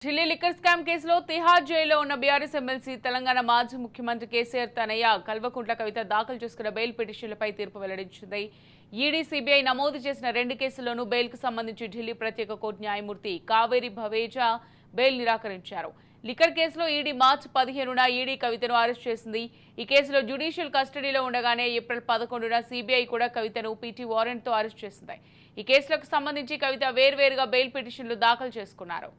Delhi liquor scam కేసులో తిహార్ జైల్లో ఉన్న బీఆర్ఎస్ ఎమ్మెల్సీ తెలంగాణ మాజీ ముఖ్యమంత్రి కేసీఆర్ తనయ్య కల్వకుంట్ల కవిత దాఖలు చేసుకున్న బెయిల్ పిటిషన్లపై తీర్పు వెల్లడించింది. ఈడీ, సిబిఐ నమోదు చేసిన 2 కేసుల్లోనూ బెయిల్కు సంబంధించి ఢిల్లీ ప్రత్యేక కోర్టు న్యాయమూర్తి కావేరి భవేజా బెయిల్ నిరాకరించారు. లిక్కర్ కేసులో ఈడీ మార్చి 15న ఈడీ కవితను అరెస్ట్ చేసింది. ఈ కేసులో జ్యుడిషియల్ కస్టడీలో ఉండగానే ఏప్రిల్ 11న సిబిఐ కూడా కవితను పీటీ వారెంట్తో అరెస్ట్ చేసింది. ఈ కేసులకు సంబంధించి కవిత వేర్వేరుగా బెయిల్ పిటిషన్లు దాఖలు చేసుకున్నారు.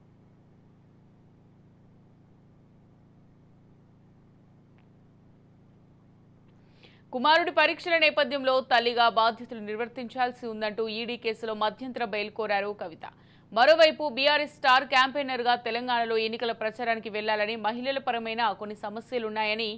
కుమారుడి పరీక్షల నేపథ్యంలో తల్లిగా బాధ్యతలు నిర్వర్తించాల్సి ఉందంటూ ఈడీ కేసులో మధ్యంతర బెయిల్ కోరారు కవిత. మరోవైపు బీఆర్ఎస్ స్టార్ క్యాంపెయినర్గా తెలంగాణలో ఎన్నికల ప్రచారానికి వెళ్లాలని, మహిళల పరమైన కొన్ని సమస్యలున్నాయని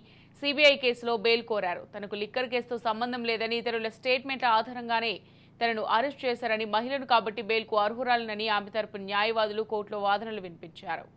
సిబిఐ కేసులో బెయిల్ కోరారు. తనకు లిక్కర్ కేసుతో సంబంధం లేదని, ఇతరుల స్టేట్మెంట్ల ఆధారంగానే తనను అరెస్ట్ చేశారని, మహిళను కాబట్టి బెయిల్కు అర్హురాలనని ఆమె తరపు న్యాయవాదులు కోర్టులో వాదనలు వినిపించారు.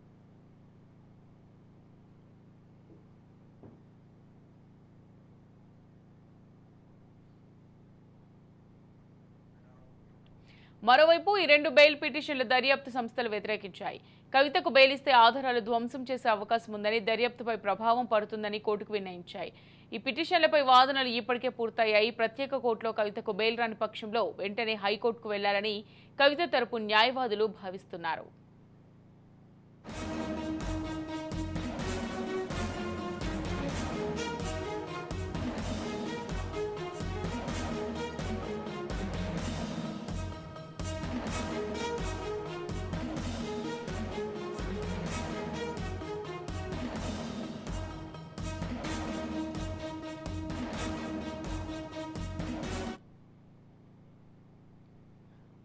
మరోవైపు ఈ 2 బెయిల్ పిటిషన్లు దర్యాప్తు సంస్థలు వ్యతిరేకించాయి. కవితకు బెయిల్ ఇస్తే ఆధారాలు ధ్వంసం చేసే అవకాశం ఉందని, దర్యాప్తుపై ప్రభావం పడుతుందని కోర్టుకు విన్నయించాయి. ఈ పిటిషన్లపై వాదనలు ఇప్పటికే పూర్తయ్యాయి. ప్రత్యేక కోర్టులో కవితకు బెయిల్ రాని పక్షంలో వెంటనే హైకోర్టుకు వెళ్లాలని కవిత తరపు న్యాయవాదులు భావిస్తున్నారు.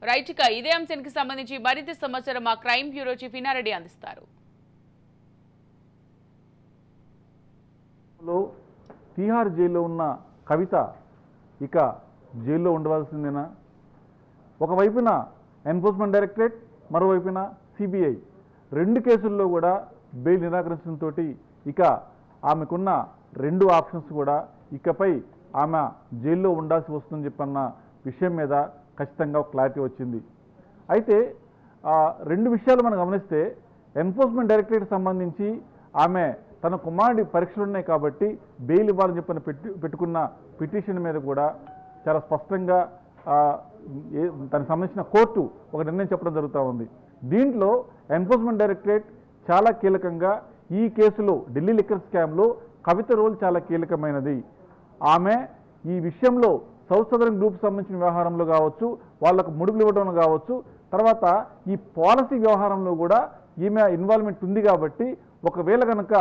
రైట్, ఇక ఇదే అంశానికి సంబంధించి మరింత సమాచారం మా క్రైమ్ బ్యూరో చీఫ్ ఇనారెడ్డి అందిస్తారు. తిహార్ జైల్లో ఉన్న కవిత ఇక జైల్లో ఉండవలసిందేనా? ఒకవైపున ఎన్ఫోర్స్మెంట్ డైరెక్టరేట్, మరోవైపున సిబిఐ 2 కేసుల్లో కూడా బెయిల్ నిరాకరించడంతో ఇక ఆమెకున్న 2 ఆప్షన్స్ కూడా ఇకపై ఆమె జైల్లో ఉండాల్సి వస్తుందని చెప్పన్న విషయం మీద ఖచ్చితంగా క్లారిటీ వచ్చింది. అయితే 2 విషయాలు మనం గమనిస్తే, ఎన్ఫోర్స్మెంట్ డైరెక్టరేట్ సంబంధించి ఆమె తన కుమారుడి పరీక్షలు ఉన్నాయి కాబట్టి బెయిల్ ఇవ్వాలని చెప్పిన పెట్టుకున్న పిటిషన్ మీద కూడా చాలా స్పష్టంగా దానికి సంబంధించిన కోర్టు ఒక నిర్ణయం చెప్పడం జరుగుతూ ఉంది. దీంట్లో ఎన్ఫోర్స్మెంట్ డైరెక్టరేట్ చాలా కీలకంగా ఈ కేసులో ఢిల్లీ లిక్కర్ స్కామ్లో కవిత రోల్ చాలా కీలకమైనది. ఆమె ఈ విషయంలో సౌత్ సదరన్ గ్రూప్ సంబంధించిన వ్యవహారంలో కావచ్చు, వాళ్లకు ముడుపులు ఇవ్వడంలో కావచ్చు, తర్వాత ఈ పాలసీ వ్యవహారంలో కూడా ఈమె ఇన్వాల్వ్మెంట్ ఉంది కాబట్టి ఒకవేళ కనుక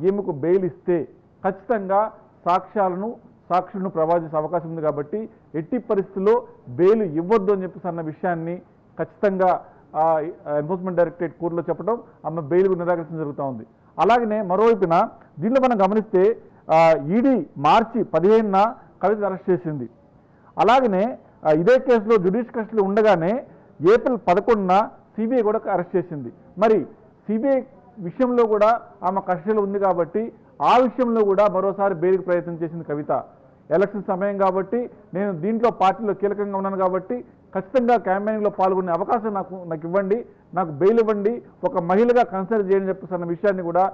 ఈమెకు బెయిల్ ఇస్తే ఖచ్చితంగా సాక్షులను ప్రభావిత అవకాశం ఉంది కాబట్టి ఎట్టి పరిస్థితుల్లో బెయిల్ ఇవ్వద్దు అని చెప్పేసి అన్న విషయాన్ని ఖచ్చితంగా ఎన్ఫోర్స్మెంట్ డైరెక్టరేట్ కోర్టులో చెప్పడం, ఆమె బెయిల్ నిరాకరించడం జరుగుతూ ఉంది. అలాగనే మరోవైపున దీనిలో మనం గమనిస్తే ఈడీ మార్చి 15న కవిత అరెస్ట్ చేసింది. అలాగనే ఇదే కేసులో జ్యుడిషియల్ కస్టడీలో ఉండగానే ఏప్రిల్ 11న సిబిఐ కూడా అరెస్ట్ చేసింది. మరి సిబిఐ విషయంలో కూడా ఆమె కస్టడీలో ఉంది కాబట్టి ఆ విషయంలో కూడా మరోసారి బెయిల్కి ప్రయత్నం చేసింది కవిత. ఎలక్షన్ సమయం కాబట్టి, నేను దీంట్లో పార్టీలో కీలకంగా ఉన్నాను కాబట్టి ఖచ్చితంగా క్యాంపెయినింగ్లో పాల్గొనే అవకాశం నాకు ఇవ్వండి, నాకు బెయిల్ ఇవ్వండి, ఒక మహిళగా కన్సిడర్ చేయని చెప్పేసి అన్న విషయాన్ని కూడా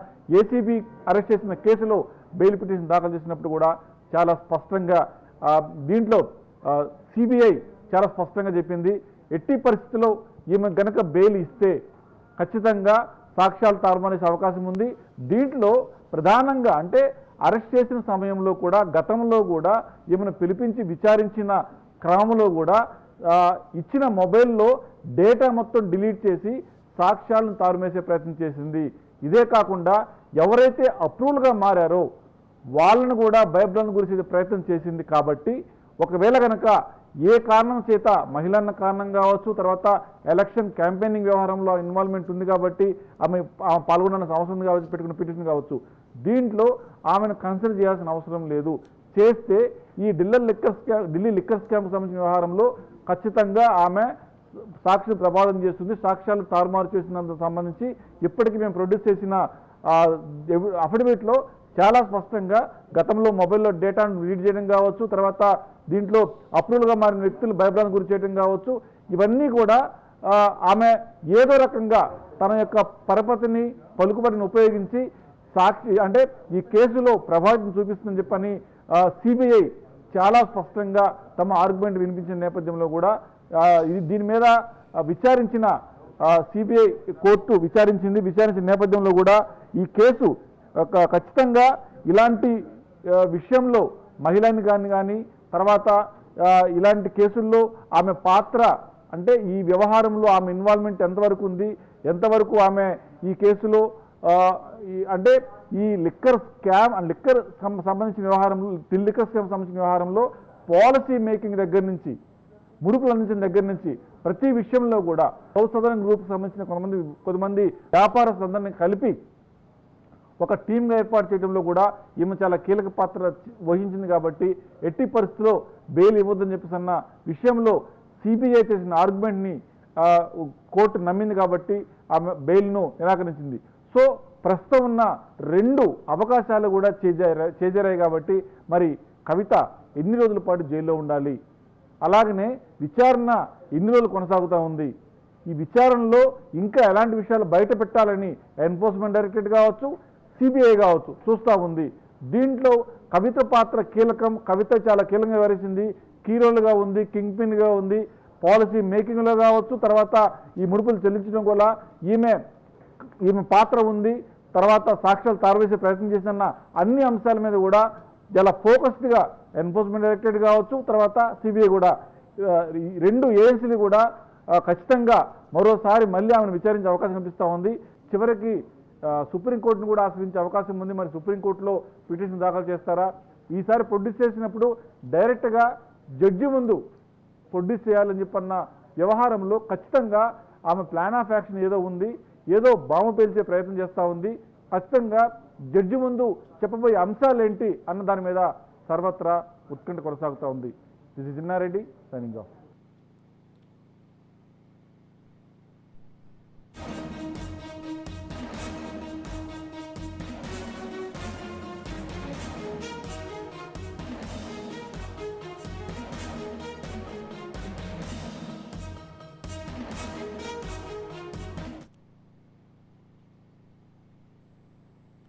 ఏసీబీ అరెస్ట్ చేసిన కేసులో బెయిల్ పిటిషన్ దాఖలు చేసినప్పుడు కూడా చాలా స్పష్టంగా దీంట్లో సిబిఐ చాలా స్పష్టంగా చెప్పింది, ఎట్టి పరిస్థితుల్లో ఈమె గనక బెయిల్ ఇస్తే ఖచ్చితంగా సాక్ష్యాలు తారుమారేసే అవకాశం ఉంది. దీంట్లో ప్రధానంగా అంటే అరెస్ట్ చేసిన సమయంలో కూడా, గతంలో కూడా ఈమెను పిలిపించి విచారించిన క్రమంలో కూడా ఇచ్చిన మొబైల్లో డేటా మొత్తం డిలీట్ చేసి సాక్ష్యాలను తారుమేసే ప్రయత్నం చేసింది. ఇదే కాకుండా ఎవరైతే అప్రూవల్గా మారారో వాళ్ళను కూడా భయభ్రాంతి గురించే ప్రయత్నం చేసింది. కాబట్టి ఒకవేళ కనుక ఏ కారణం చేత, మహిళన్న కారణం కావచ్చు, తర్వాత ఎలక్షన్ క్యాంపెయినింగ్ వ్యవహారంలో ఇన్వాల్వ్మెంట్ ఉంది కాబట్టి ఆమె పాల్గొనాల్సిన అవసరం కావచ్చు, పెట్టుకున్న పిటిషన్ కావచ్చు, దీంట్లో ఆమెను కన్సిడర్ చేయాల్సిన అవసరం లేదు. చేస్తే ఈ ఢిల్లీ లిక్కర్ స్కామ్కి సంబంధించిన వ్యవహారంలో ఖచ్చితంగా ఆమె సాక్షి ప్రభావితం చేస్తుంది. సాక్ష్యాలు తారుమారు చేసినందుకు సంబంధించి ఇప్పటికీ మేము ప్రొడ్యూస్ చేసిన అఫిడవిట్లో చాలా స్పష్టంగా గతంలో మొబైల్లో డేటాను రీడ్ చేయడం కావచ్చు, తర్వాత దీంట్లో అప్రూవల్గా మారిన వ్యక్తులు భయభ్రాంతి గురి చేయడం కావచ్చు, ఇవన్నీ కూడా ఆమె ఏదో రకంగా తన యొక్క పరపతిని పలుకుబడిని ఉపయోగించి సాక్షి అంటే ఈ కేసులో ప్రభావితం చూపిస్తుందని చెప్పని సిబిఐ చాలా స్పష్టంగా తమ ఆర్గ్యుమెంట్ వినిపించిన నేపథ్యంలో కూడా దీని మీద విచారించిన సిబిఐ కోర్టు విచారించిన నేపథ్యంలో కూడా ఈ కేసు ఖచ్చితంగా ఇలాంటి విషయంలో మహిళని కానీ తర్వాత ఇలాంటి కేసుల్లో ఆమె పాత్ర అంటే ఈ వ్యవహారంలో ఆమె ఇన్వాల్వ్మెంట్ ఎంతవరకు ఉంది, ఎంతవరకు ఆమె ఈ కేసులో అంటే ఈ లిక్కర్ సంబంధించిన వ్యవహారంలో లిక్కర్ స్కామ్ సంబంధించిన వ్యవహారంలో పాలసీ మేకింగ్ దగ్గర నుంచి ముడుపులు అందించిన దగ్గర నుంచి ప్రతి విషయంలో కూడా సౌత్ సదరన్ గ్రూప్కి సంబంధించిన కొంతమంది వ్యాపారస్తులందరినీ కలిపి ఒక టీమ్గా ఏర్పాటు చేయడంలో కూడా ఈమె చాలా కీలక పాత్ర వహించింది. కాబట్టి ఎట్టి పరిస్థితుల్లో బెయిల్ ఇవ్వద్దని చెప్పేసి అన్న విషయంలో సిబిఐ చేసిన ఆర్గ్యుమెంట్ని కోర్టు నమ్మింది కాబట్టి ఆమె బెయిల్ను నిరాకరించింది. సో ప్రస్తుతం ఉన్న 2 అవకాశాలు కూడా చేజారాయి కాబట్టి మరి కవిత ఎన్ని రోజుల పాటు జైల్లో ఉండాలి, అలాగనే విచారణ ఎన్ని రోజులు కొనసాగుతూ ఉంది, ఈ విచారణలో ఇంకా ఎలాంటి విషయాలు బయట పెట్టాలని ఎన్ఫోర్స్మెంట్ డైరెక్టరేట్ కావచ్చు, సిబిఐ కావచ్చు చూస్తూ ఉంది. దీంట్లో కవిత పాత్ర కీలకం. కవిత చాలా కీలకంగా వ్యవహరించింది, కీ రోల్గా ఉంది, కింగ్ పిన్గా ఉంది, పాలసీ మేకింగ్లో కావచ్చు, తర్వాత ఈ ముడుపులు చెల్లించడం కూడా ఈమె పాత్ర ఉంది. తర్వాత సాక్ష్యాలు తారవేసే ప్రయత్నం చేసిన అన్ని అంశాల మీద కూడా చాలా ఫోకస్డ్గా ఎన్ఫోర్స్మెంట్ డైరెక్టరేట్ కావచ్చు, తర్వాత సిబిఐ కూడా 2 ఏజెన్సీలు కూడా ఖచ్చితంగా మరోసారి మళ్ళీ ఆమెను విచారించే అవకాశం కనిపిస్తూ ఉంది. చివరికి సుప్రీంకోర్టును కూడా ఆశ్రయించే అవకాశం ఉంది. మరి సుప్రీంకోర్టులో పిటిషన్ దాఖలు చేస్తారా? ఈసారి ప్రొడ్యూస్ చేసినప్పుడు డైరెక్ట్గా జడ్జి ముందు ప్రొడ్యూస్ చేయాలని చెప్పన్న వ్యవహారంలో ఖచ్చితంగా ఆమె ప్లాన్ ఆఫ్ యాక్షన్ ఏదో ఉంది, ఏదో బాంబు పేల్చే ప్రయత్నం చేస్తూ ఉంది. ఖచ్చితంగా జడ్జి ముందు చెప్పబోయే అంశాలు ఏంటి అన్న దాని మీద సర్వత్రా ఉత్కంఠ కొనసాగుతూ ఉంది. This is Chinna Reddy signing off.